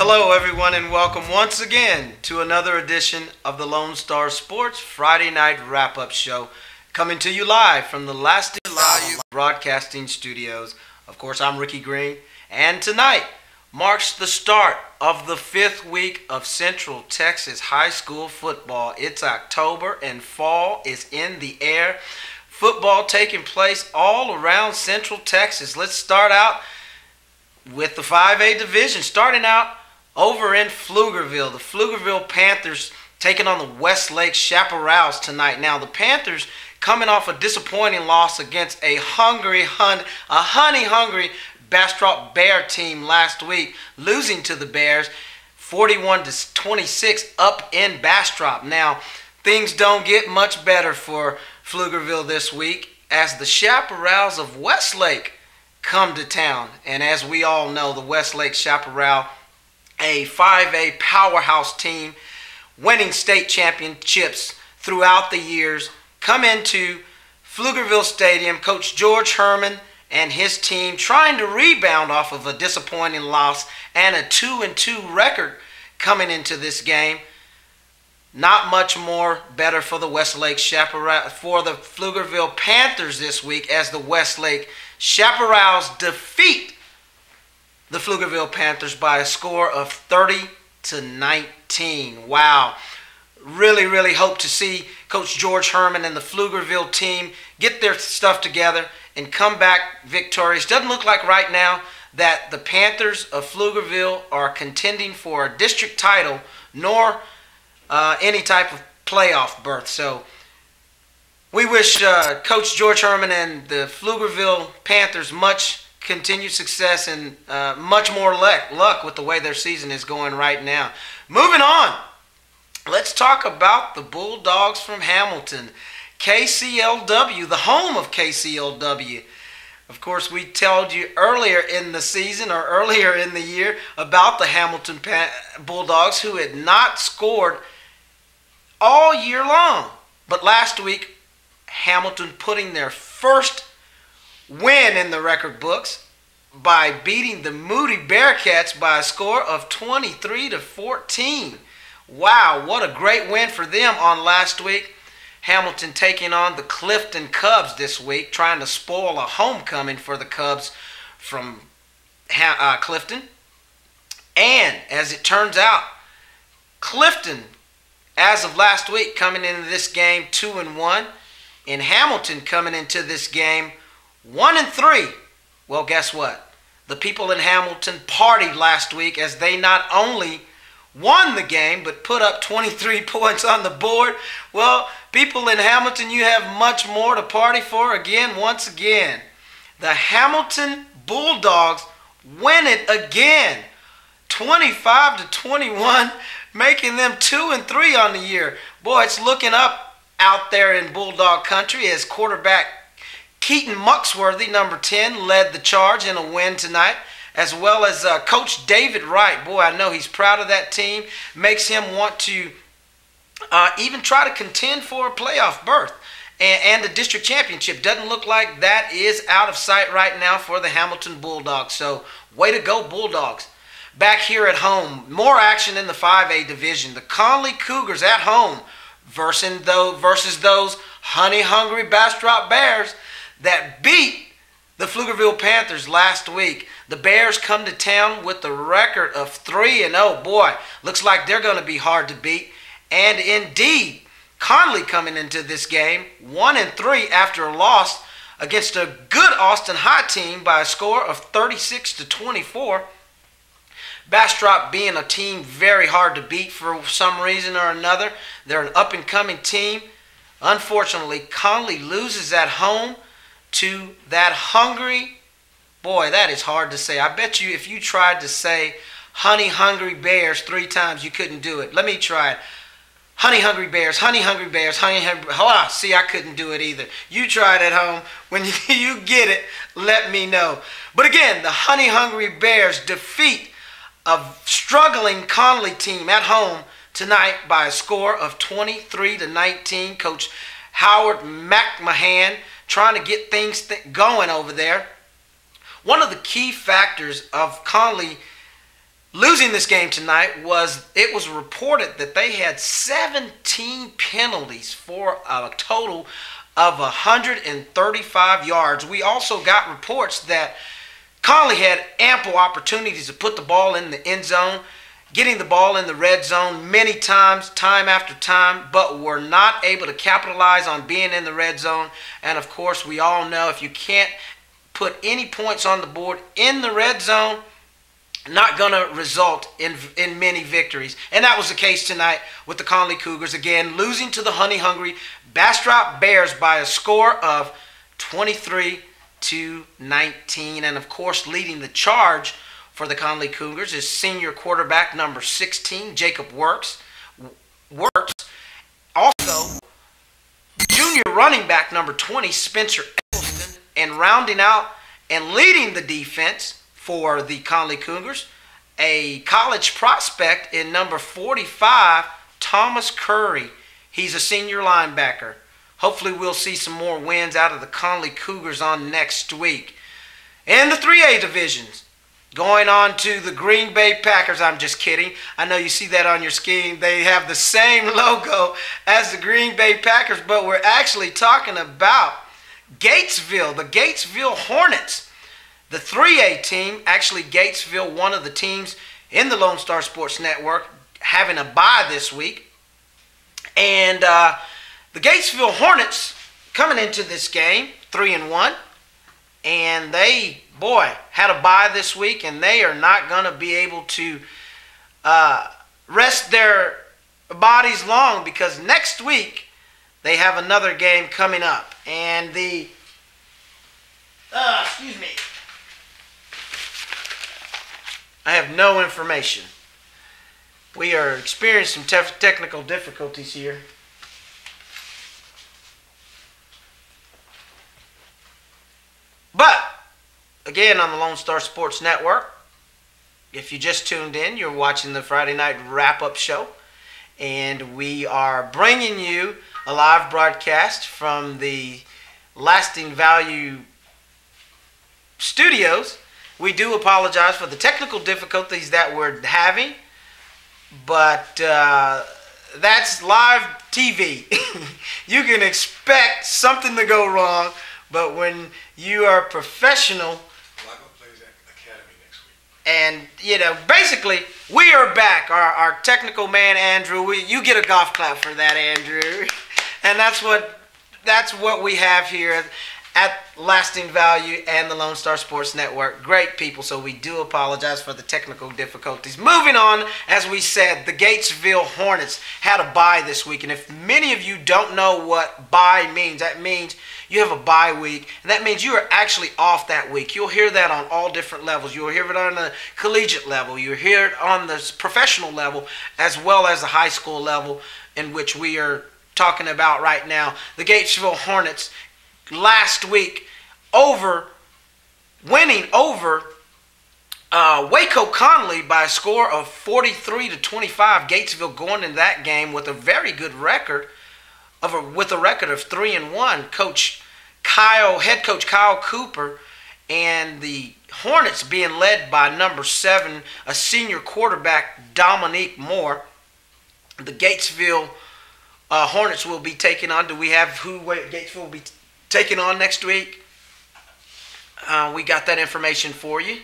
Hello, everyone, and welcome once again to another edition of the Lone Star Sports Friday Night Wrap-Up Show, coming to you live from the Last Live Broadcasting Studios. Of course, I'm Ricky Green, and tonight marks the start of the 5th week of Central Texas high school football. It's October, and fall is in the air. Football taking place all around Central Texas. Let's start out with the 5A division, starting out over in Pflugerville. The Pflugerville Panthers taking on the Westlake Chaparrals tonight. Now, the Panthers coming off a disappointing loss against a honey-hungry Bastrop Bear team last week, losing to the Bears 41-26 up in Bastrop. Now, things don't get much better for Pflugerville this week as the Chaparrals of Westlake come to town. And as we all know, the Westlake Chaparral, a 5A powerhouse team, winning state championships throughout the years, come into Pflugerville Stadium. Coach George Herman and his team trying to rebound off of a disappointing loss and a 2-2 record coming into this game. Not much more better for the Westlake Chaparral, for the Pflugerville Panthers this week, as the Westlake Chaparrals defeat the Pflugerville Panthers by a score of 30-19. Wow. Really hope to see Coach George Herman and the Pflugerville team get their stuff together and come back victorious. Doesn't look like right now that the Panthers of Pflugerville are contending for a district title, nor any type of playoff berth. So we wish Coach George Herman and the Pflugerville Panthers much continued success and much more luck with the way their season is going right now. Moving on, let's talk about the Bulldogs from Hamilton. KCLW, the home of KCLW. Of course, we told you earlier in the season or earlier in the year about the Hamilton Bulldogs, who had not scored all year long. But last week, Hamilton putting their first win in the record books by beating the Moody Bearcats by a score of 23-14. Wow, what a great win for them on last week. Hamilton taking on the Clifton Cubs this week, trying to spoil a homecoming for the Cubs from Clifton. And as it turns out, Clifton, as of last week, coming into this game 2-1, and Hamilton coming into this game 1-3. Well, guess what? The people in Hamilton partied last week as they not only won the game but put up 23 points on the board. Well, people in Hamilton, you have much more to party for once again. The Hamilton Bulldogs win it again, 25-21, making them 2-3 on the year. Boy, it's looking up out there in Bulldog country as quarterback Keaton Muxworthy, number 10, led the charge in a win tonight, as well as Coach David Wright. Boy, I know he's proud of that team. Makes him want to even try to contend for a playoff berth and the district championship. Doesn't look like that is out of sight right now for the Hamilton Bulldogs. So, way to go, Bulldogs. Back here at home, more action in the 5A division. The Conley Cougars at home versus those honey-hungry Bastrop Bears that beat the Pflugerville Panthers last week. The Bears come to town with the record of 3-0. Boy, looks like they're going to be hard to beat. And indeed, Conley coming into this game 1-3 after a loss against a good Austin High team by a score of 36-24. Bastrop being a team very hard to beat for some reason or another. They're an up-and-coming team. Unfortunately, Conley loses at home to that hungry, boy, that is hard to say. I bet you if you tried to say honey-hungry Bears 3 times, you couldn't do it. Let me try it. Honey-hungry Bears, honey-hungry Bears, honey-hungry... See, I couldn't do it either. You try it at home. When you get it, let me know. But again, the honey-hungry Bears defeat a struggling Conley team at home tonight by a score of 23-19. Coach Howard McMahon trying to get things going over there. One of the key factors of Conley losing this game tonight was it was reported that they had 17 penalties for a total of 135 yards. We also got reports that Conley had ample opportunities to put the ball in the end zone, getting the ball in the red zone many times, time after time, but were not able to capitalize on being in the red zone. And of course, we all know if you can't put any points on the board in the red zone, not going to result in many victories. And that was the case tonight with the Conley Cougars, again losing to the honey-hungry Bastrop Bears by a score of 23-19. And of course, leading the charge for the Conley Cougars is senior quarterback number 16, Jacob Works. Also, junior running back number 20, Spencer Eggleston. And rounding out and leading the defense for the Conley Cougars, a college prospect in number 45, Thomas Curry. He's a senior linebacker. Hopefully we'll see some more wins out of the Conley Cougars on next week. In the 3A divisions, going on to the Green Bay Packers. I'm just kidding. I know you see that on your screen. They have the same logo as the Green Bay Packers, but we're actually talking about Gatesville, the Gatesville Hornets. The 3A team, actually Gatesville, one of the teams in the Lone Star Sports Network, having a bye this week. And the Gatesville Hornets coming into this game 3-1. And they, boy, had a bye this week, and they are not going to be able to rest their bodies long, because next week they have another game coming up. And the, excuse me, I have no information. We are experiencing some technical difficulties here. But, again, on the Lone Star Sports Network, if you just tuned in, you're watching the Friday Night Wrap-Up Show. And we are bringing you a live broadcast from the Lasting Value Studios. We do apologize for the technical difficulties that we're having, but that's live TV. You can expect something to go wrong, but when you are professional, Lago plays at Academy next week. and you know, basically, we are back. Our technical man Andrew, you get a golf clap for that, Andrew, and that's what we have here at Lasting Value and the Lone Star Sports Network. Great people, so we do apologize for the technical difficulties. Moving on, as we said, the Gatesville Hornets had a bye this week, and if many of you don't know what bye means, that means you have a bye week, and that means you are actually off that week. You'll hear that on all different levels. You'll hear it on the collegiate level. You'll hear it on the professional level, as well as the high school level, in which we are talking about right now. The Gatesville Hornets last week winning over Waco Conley by a score of 43-25. Gatesville going into that game with a very good record, with a record of 3-1. Head coach Kyle Cooper, and the Hornets being led by number 7, a senior quarterback, Dominique Moore. The Gatesville Hornets will be taking on. Do we have who Gatesville will be taking on next week? We got that information for you. Yep.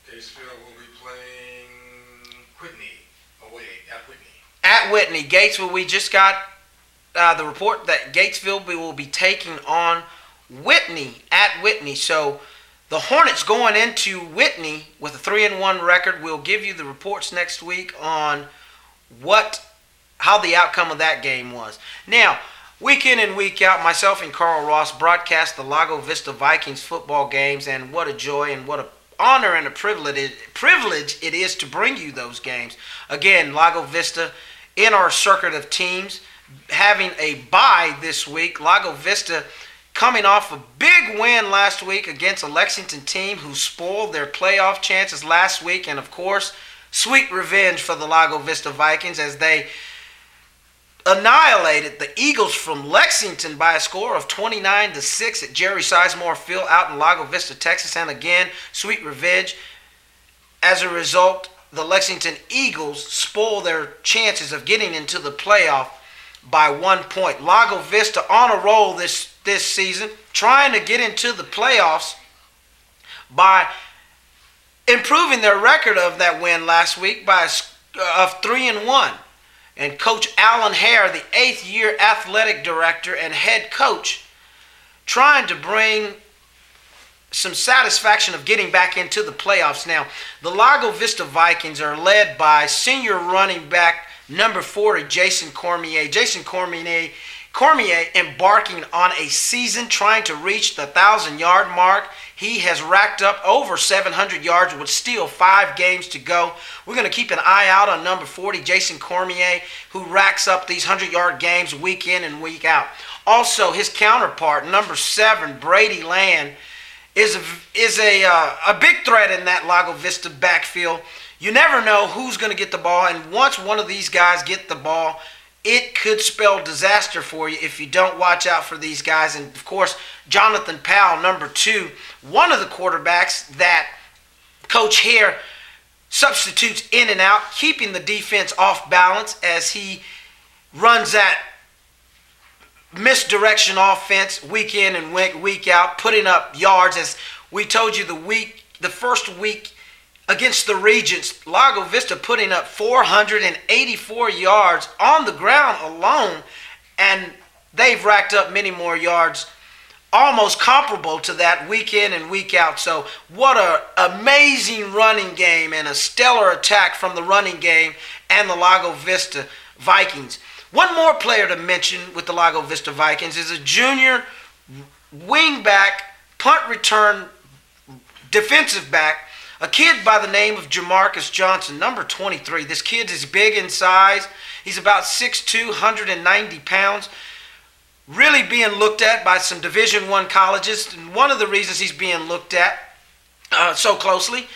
Gatesville will be playing Whitney away at Whitney. At Whitney. Gatesville, we just got the report that Gatesville will be taking on Whitney at Whitney. So the Hornets going into Whitney with a 3-1 record. We'll give you the reports next week on how the outcome of that game was. Now, week in and week out, myself and Carl Ross broadcast the Lago Vista Vikings football games, and what a joy and what an honor and a privilege it is to bring you those games. Again, Lago Vista in our circuit of teams having a bye this week. Lago Vista coming off a big win last week against a Lexington team who spoiled their playoff chances last week, and of course, sweet revenge for the Lago Vista Vikings as they annihilated the Eagles from Lexington by a score of 29-6 at Jerry Sizemore Field out in Lago Vista, Texas. And again, sweet revenge As a result, the Lexington Eagles spoil their chances of getting into the playoff by 1 point. Lago Vista on a roll this season, trying to get into the playoffs by improving their record of that win last week of 3-1. And Coach Alan Hare, the 8th-year athletic director and head coach, trying to bring some satisfaction of getting back into the playoffs. Now, the Lago Vista Vikings are led by senior running back number 40, Jason Cormier. Jason Cormier embarking on a season trying to reach the 1,000-yard mark. He has racked up over 700 yards with still 5 games to go. We're going to keep an eye out on number 40, Jason Cormier, who racks up these 100-yard games week in and week out. Also, his counterpart, number 7, Brady Land, is a big threat in that Lago Vista backfield. You never know who's going to get the ball, and once one of these guys get the ball, it could spell disaster for you if you don't watch out for these guys. And, of course, Jonathan Powell, number 2, one of the quarterbacks that Coach Hare substitutes in and out, keeping the defense off balance as he runs that misdirection offense week in and week out, putting up yards. As we told you the first week against the Regents, Lago Vista putting up 484 yards on the ground alone, and they've racked up many more yards, almost comparable to that week in and week out. So what an amazing running game and a stellar attack from the running game and the Lago Vista Vikings. One more player to mention with the Lago Vista Vikings is a junior wingback, punt return defensive back, a kid by the name of Jamarcus Johnson, number 23. This kid is big in size. He's about 6'2", 190 pounds. Really being looked at by some Division I colleges. And one of the reasons he's being looked at so closely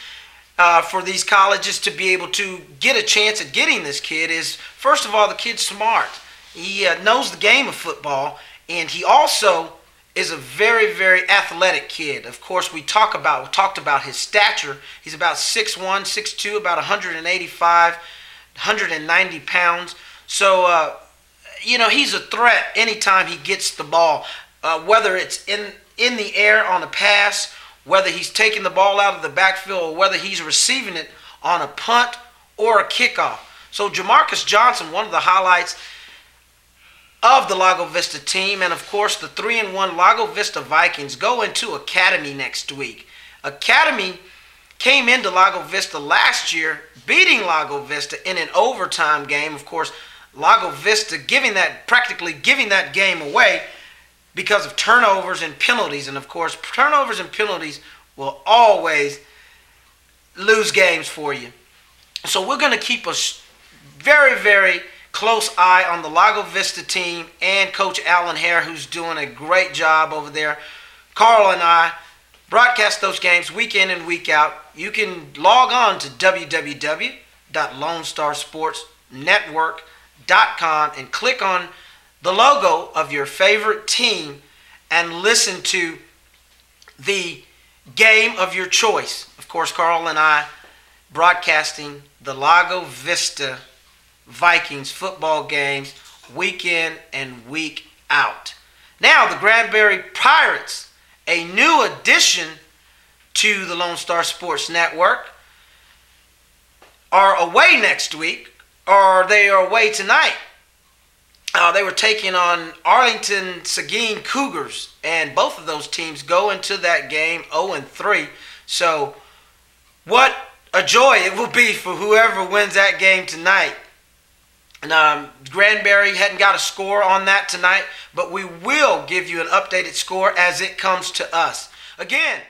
for these colleges to be able to get a chance at getting this kid is, first of all, the kid's smart. He knows the game of football, and he also is a very, very athletic kid. Of course, we talked about his stature. He's about 6'1", 6'2", about 185, 190 pounds. So, he's a threat anytime he gets the ball, whether it's in the air on a pass, whether he's taking the ball out of the backfield, or whether he's receiving it on a punt or a kickoff. So Jamarcus Johnson, one of the highlights of the Lago Vista team, and of course the 3-1 Lago Vista Vikings go into Academy next week. Academy came into Lago Vista last year, beating Lago Vista in an overtime game. Of course, Lago Vista practically giving that game away because of turnovers and penalties. And of course, turnovers and penalties will always lose games for you. So we're going to keep a very, very close eye on the Lago Vista team and Coach Alan Hare, who's doing a great job over there. Carl and I broadcast those games week in and week out. You can log on to www.LoneStarSportsNetwork.com and click on the logo of your favorite team and listen to the game of your choice. Of course, Carl and I broadcasting the Lago Vista Vikings football games week in and week out. Now, the Granbury Pirates, a new addition to the Lone Star Sports Network, are away next week, or they are away tonight. They were taking on Arlington Seguin Cougars, and both of those teams go into that game 0-3. So what a joy it will be for whoever wins that game tonight. And Granbury hadn't got a score on that tonight, but we will give you an updated score as it comes to us. Again,